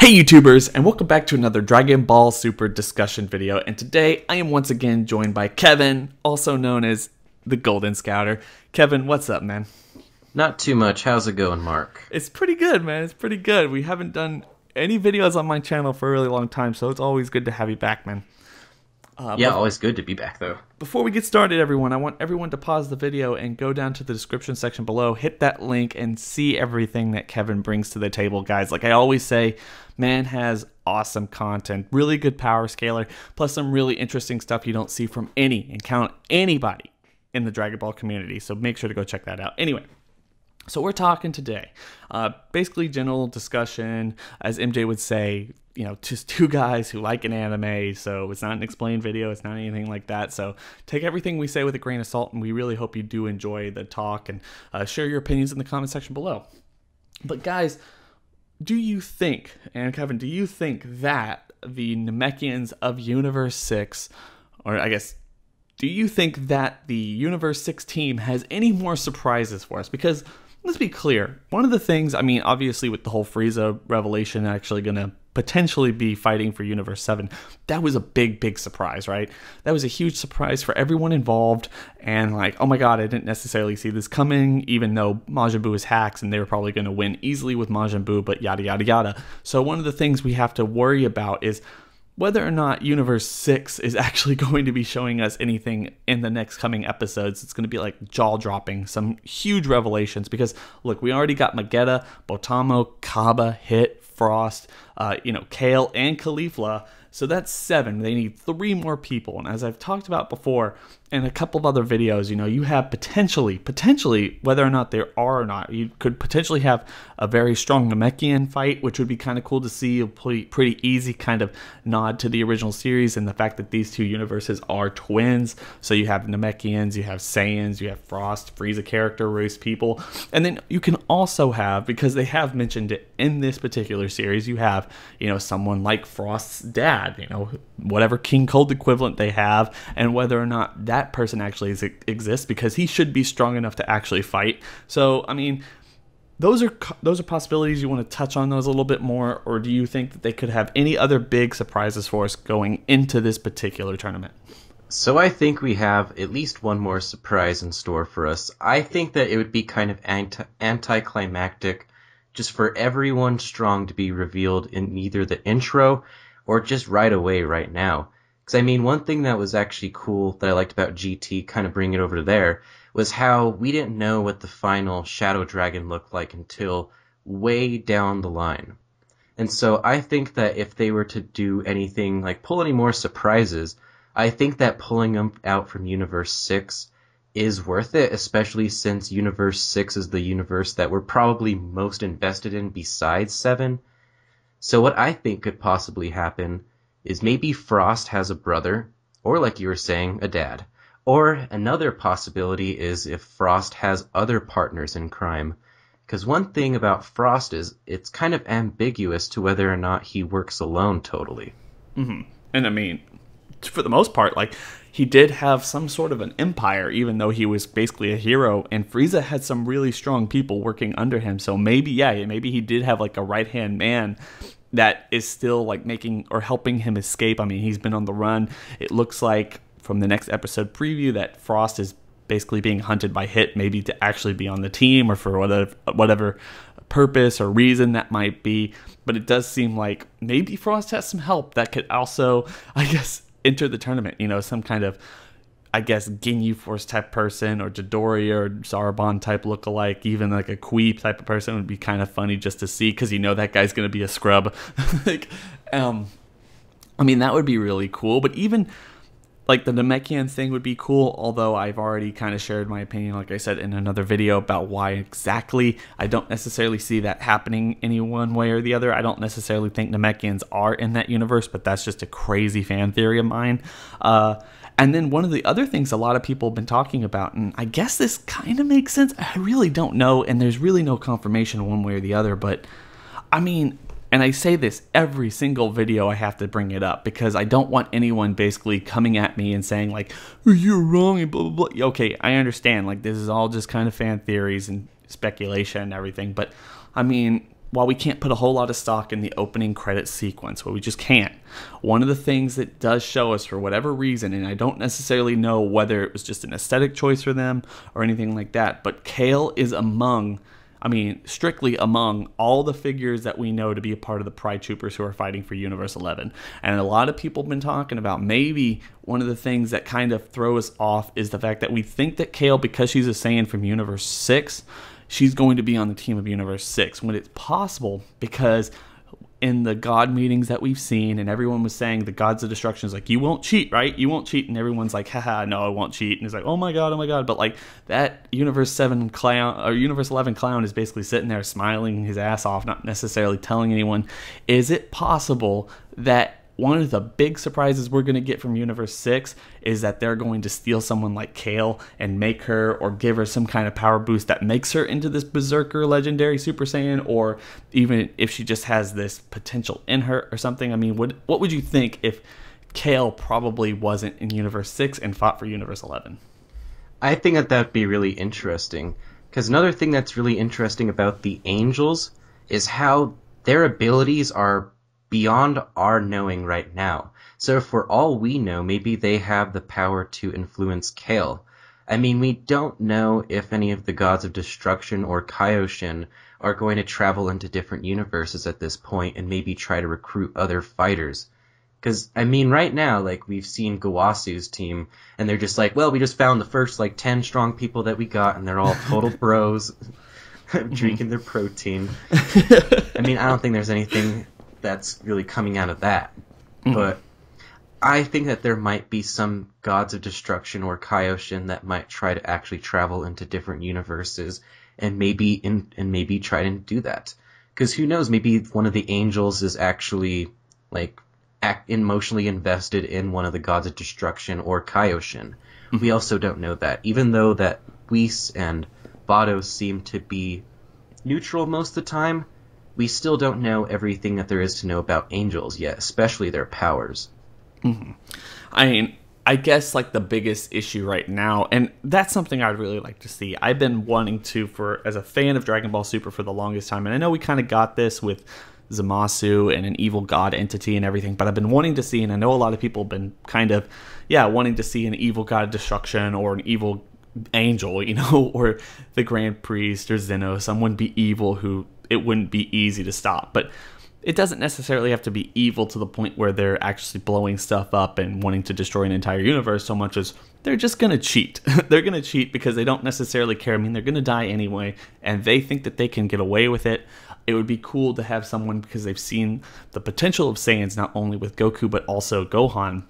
Hey YouTubers, and welcome back to another Dragon Ball Super discussion video, and today I am once again joined by Kevin, also known as the Golden Scouter. Kevin, what's up, man? Not too much. How's it going, Mark? It's pretty good, man. It's pretty good. We haven't done any videos on my channel for a really long time, so it's always good to have you back, man. Always good to be back, though. Before we get started, everyone, I want everyone to pause the video and go down to the description section below, hit that link, and see everything that Kevin brings to the table, guys. Like I always say, man has awesome content, really good power scaler, plus some really interesting stuff you don't see from anybody in the Dragon Ball community, so make sure to go check that out. Anyway, so we're talking today, basically general discussion, as MJ would say, you know, just two guys who like an anime, so it's not an explained video, it's not anything like that, so take everything we say with a grain of salt, and we really hope you do enjoy the talk, and share your opinions in the comment section below. But guys, do you think, and Kevin, do you think that the Namekians of Universe 6, or I guess, do you think that the Universe 6 team has any more surprises for us? Because, let's be clear, one of the things, I mean, obviously with the whole Frieza revelation actually going to potentially be fighting for Universe 7, that was a big surprise, right? That was a huge surprise for everyone involved, and like, oh my god, I didn't necessarily see this coming, even though Majin Buu is hacks and they were probably going to win easily with Majin Buu, but yada yada yada. So one of the things we have to worry about is whether or not Universe 6 is actually going to be showing us anything in the next coming episodes. It's going to be like jaw-dropping, some huge revelations, because look, we already got Magetta, Botamo, Kaba, Hit, Frost, Kale, and Caulifla. So that's 7. They need 3 more people. And as I've talked about before in a couple of other videos, you know, you have potentially, whether or not there are or not, you could potentially have a very strong Namekian fight, which would be kind of cool to see. A pretty easy kind of nod to the original series and the fact that these two universes are twins. So you have Namekians, you have Saiyans, you have Frost, Frieza character, race people. And then you can also have, because they have mentioned it in this particular series, you have, you know, someone like Frost's dad, you know, whatever King Cold equivalent they have, and whether or not that person actually exists, because he should be strong enough to actually fight. So, I mean, those are possibilities. You want to touch on those a little bit more, or do you think that they could have any other big surprises for us going into this particular tournament? So I think we have at least one more surprise in store for us. I think that it would be kind of anticlimactic just for everyone strong to be revealed in either the intro or just right away right now. Because, I mean, one thing that was actually cool that I liked about GT, kind of bringing it over to there, was how we didn't know what the final Shadow Dragon looked like until way down the line. And so I think that if they were to do anything, like pull any more surprises, I think that pulling them out from Universe 6 is worth it, especially since Universe 6 is the universe that we're probably most invested in besides 7. So what I think could possibly happen is maybe Frost has a brother, or like you were saying, a dad. Or another possibility is if Frost has other partners in crime. Because one thing about Frost is it's kind of ambiguous to whether or not he works alone totally. Mm-hmm. And I mean, for the most part, like, he did have some sort of an empire, even though he was basically a hero, and Frieza had some really strong people working under him, so maybe he did have like a right-hand man that is still like making or helping him escape. I mean, he's been on the run. It looks like from the next episode preview that Frost is basically being hunted by Hit, maybe to actually be on the team or for whatever purpose or reason that might be, but it does seem like maybe Frost has some help that could also, I guess, enter the tournament, you know, some kind of, I guess, Ginyu Force type person, or Jidori or Zarbon type lookalike, even like a Kui type of person would be kind of funny just to see, because you know that guy's going to be a scrub. Like, I mean, that would be really cool, but even like the Namekian thing would be cool, although I've already kind of shared my opinion, like I said, in another video about why exactly I don't necessarily see that happening any one way or the other. I don't necessarily think Namekians are in that universe, but that's just a crazy fan theory of mine. And then one of the other things a lot of people have been talking about, and I guess this kind of makes sense, I really don't know, and there's really no confirmation one way or the other, but I mean, and I say this every single video I have to bring it up, because I don't want anyone basically coming at me and saying like, you're wrong and blah, blah, blah. Okay, I understand, like this is all just kind of fan theories and speculation and everything, but I mean, while we can't put a whole lot of stock in the opening credit sequence, well, we just can't. One of the things that does show us, for whatever reason, and I don't necessarily know whether it was just an aesthetic choice for them or anything like that, but Kale is strictly among all the figures that we know to be a part of the Pride Troopers who are fighting for Universe 11. And a lot of people have been talking about maybe one of the things that kind of throw us off is the fact that we think that Kale, because she's a Saiyan from Universe 6, she's going to be on the team of Universe 6, when it's possible, because in the God meetings that we've seen, and everyone was saying the Gods of Destruction is like, you won't cheat, right? You won't cheat. And everyone's like, haha, no, I won't cheat. And it's like, oh my God. But like that Universe 7 clown, or Universe 11 clown, is basically sitting there smiling his ass off, not necessarily telling anyone. Is it possible that one of the big surprises we're going to get from Universe 6 is that they're going to steal someone like Kale and make her, or give her some kind of power boost that makes her into this Berserker legendary Super Saiyan, or even if she just has this potential in her or something? I mean, what would you think if Kale probably wasn't in Universe 6 and fought for Universe 11? I think that that'd be really interesting, because another thing that's really interesting about the Angels is how their abilities are beyond our knowing right now. So for all we know, maybe they have the power to influence Kale. I mean, we don't know if any of the Gods of Destruction or Kaioshin are going to travel into different universes at this point and maybe try to recruit other fighters. Because, I mean, right now, like, we've seen Gawasu's team, and they're just like, well, we just found the first, 10 strong people that we got, and they're all total bros, drinking their protein. I mean, I don't think there's anything that's really coming out of that. But I think that there might be some Gods of Destruction or Kaioshin that might try to actually travel into different universes and maybe try to do that. Because who knows, maybe one of the Angels is actually emotionally invested in one of the Gods of Destruction or Kaioshin. We also don't know that. Even though that Whis and Vados seem to be neutral most of the time, we still don't know everything that there is to know about Angels yet, especially their powers. I mean, I guess the biggest issue right now, and that's something I'd really like to see. I've been wanting to, as a fan of Dragon Ball Super for the longest time, and I know we kind of got this with Zamasu and an evil god entity and everything, but I've been wanting to see, and I know a lot of people have been kind of, wanting to see an evil god of destruction or an evil angel, or the Grand Priest or Zeno, someone be evil who it wouldn't be easy to stop. But it doesn't necessarily have to be evil to the point where they're actually blowing stuff up and wanting to destroy an entire universe, so much as they're just going to cheat. They're going to cheat because they don't necessarily care. I mean, they're going to die anyway, and they think that they can get away with it. It would be cool to have someone, because they've seen the potential of Saiyans, not only with Goku, but also Gohan.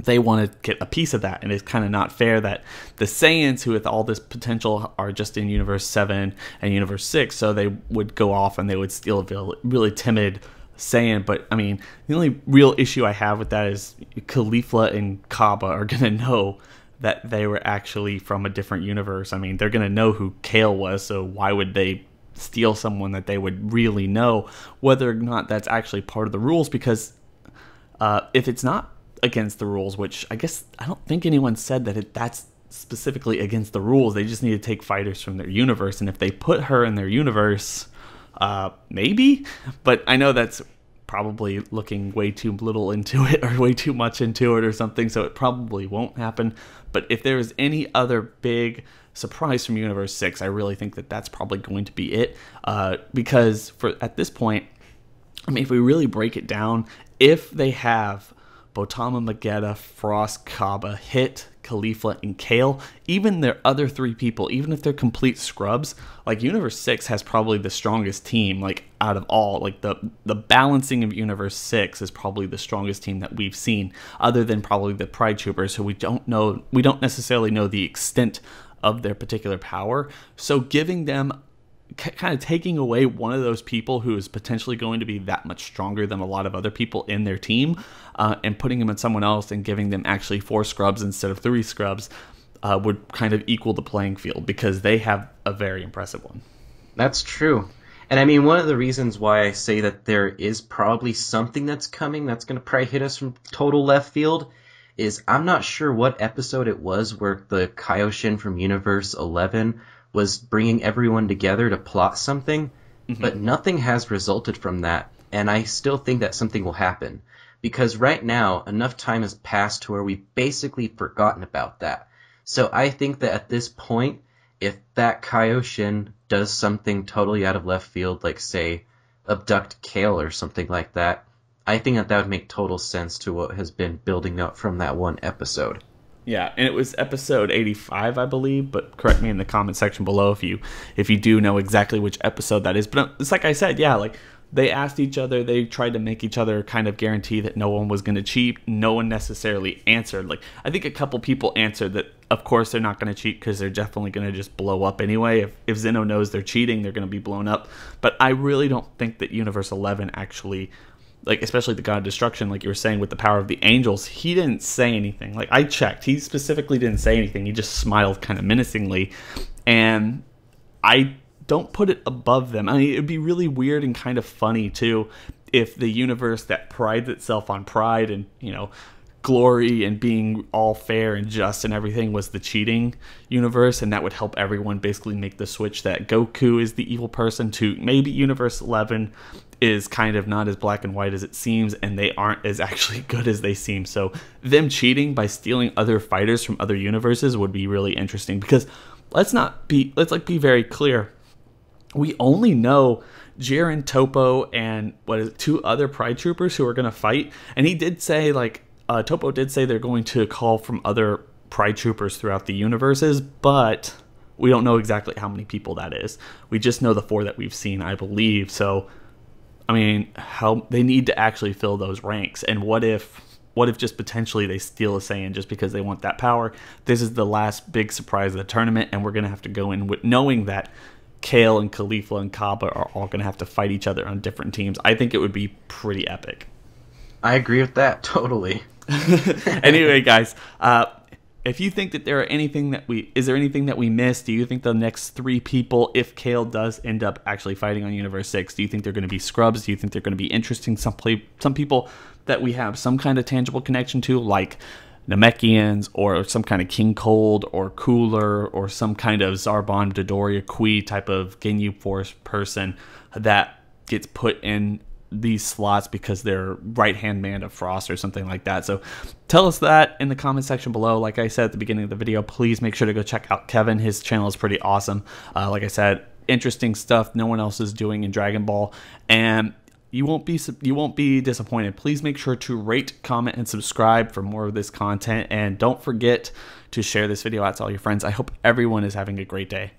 They want to get a piece of that, and it's kind of not fair that the Saiyans, who with all this potential, are just in Universe 7 and Universe 6, so they would go off and they would steal a really timid Saiyan. But, I mean, the only real issue I have with that is Caulifla and Kaba are going to know that they were actually from a different universe. I mean, they're going to know who Kale was, so why would they steal someone that they would really know, whether or not that's actually part of the rules? Because if it's not against the rules, which I guess I don't think anyone said that that's specifically against the rules. They just need to take fighters from their universe, and if they put her in their universe, maybe. But I know that's probably looking way too little into it, or way too much into it or something, so it probably won't happen. But if there is any other big surprise from Universe 6, I really think that that's probably going to be it, because at this point, I mean, if we really break it down, if they have Botama, Magetta, Frost, Kaba, Hit, Caulifla, and Kale, even their other three people, even if they're complete scrubs, Universe 6 has probably the strongest team, out of all. The balancing of Universe 6 is probably the strongest team that we've seen, other than probably the Pride Troopers, who we don't necessarily know the extent of their particular power. So giving them, kind of taking away one of those people who is potentially going to be that much stronger than a lot of other people in their team, and putting them in someone else and giving them actually 4 scrubs instead of 3 scrubs, would kind of equal the playing field, because they have a very impressive one. That's true. And I mean, one of the reasons why I say that there is probably something that's coming that's going to probably hit us from total left field is, I'm not sure what episode it was where the Kaioshin from Universe 11 was bringing everyone together to plot something, but nothing has resulted from that, and I still think that something will happen. Because right now, enough time has passed to where we've basically forgotten about that. So I think that at this point, if that Kaioshin does something totally out of left field, like, say, abduct Kale or something like that, I think that would make total sense to what has been building up from that one episode. Yeah, and it was episode 85, I believe, but correct me in the comment section below if you do know exactly which episode that is. But it's like I said, yeah, like, they asked each other, they tried to make each other kind of guarantee that no one was going to cheat. No one necessarily answered. Like, I think a couple people answered that, of course, they're not going to cheat because they're definitely going to just blow up anyway. If Zeno knows they're cheating, they're going to be blown up. But I really don't think that Universe 11 actually, like, especially the God of Destruction, like you were saying, with the power of the angels, he didn't say anything. Like, I checked. He specifically didn't say anything. He just smiled kind of menacingly. And I don't put it above them. I mean, it'd be really weird and kind of funny too if the universe that prides itself on pride and, you know, glory and being all fair and just and everything was the cheating universe, and that would help everyone basically make the switch that Goku is the evil person to maybe Universe 11 is kind of not as black and white as it seems, and they aren't as actually good as they seem. So them cheating by stealing other fighters from other universes would be really interesting, because let's be very clear. We only know Jiren, Topo, and two other Pride Troopers who are going to fight. And he did say, like, Topo did say they're going to call from other Pride Troopers throughout the universes, but we don't know exactly how many people that is. We just know the 4 that we've seen, I believe. So, I mean, how they need to actually fill those ranks. And what if just potentially they steal a Saiyan just because they want that power? This is the last big surprise of the tournament, and we're going to have to go in with knowing that Kale and Khalifa and Kaba are all going to have to fight each other on different teams. I think it would be pretty epic. I agree with that, totally. Anyway, guys, if you think that is there anything that we missed? Do you think the next 3 people, if Kale does end up actually fighting on Universe 6, do you think they're going to be scrubs? Do you think they're going to be interesting? Some people that we have some kind of tangible connection to, like Namekians, or some kind of King Cold, or Cooler, or some kind of Zarbon Dodoria Kui type of Ginyu Force person that gets put in these slots because they're right-hand man of Frost or something like that. So tell us that in the comment section below. Like I said at the beginning of the video, please make sure to go check out Kevin. His channel is pretty awesome. Like I said, interesting stuff no one else is doing in Dragon Ball, and you won't be disappointed. Please make sure to rate, comment, and subscribe for more of this content, and don't forget to share this video out to all your friends. I hope everyone is having a great day.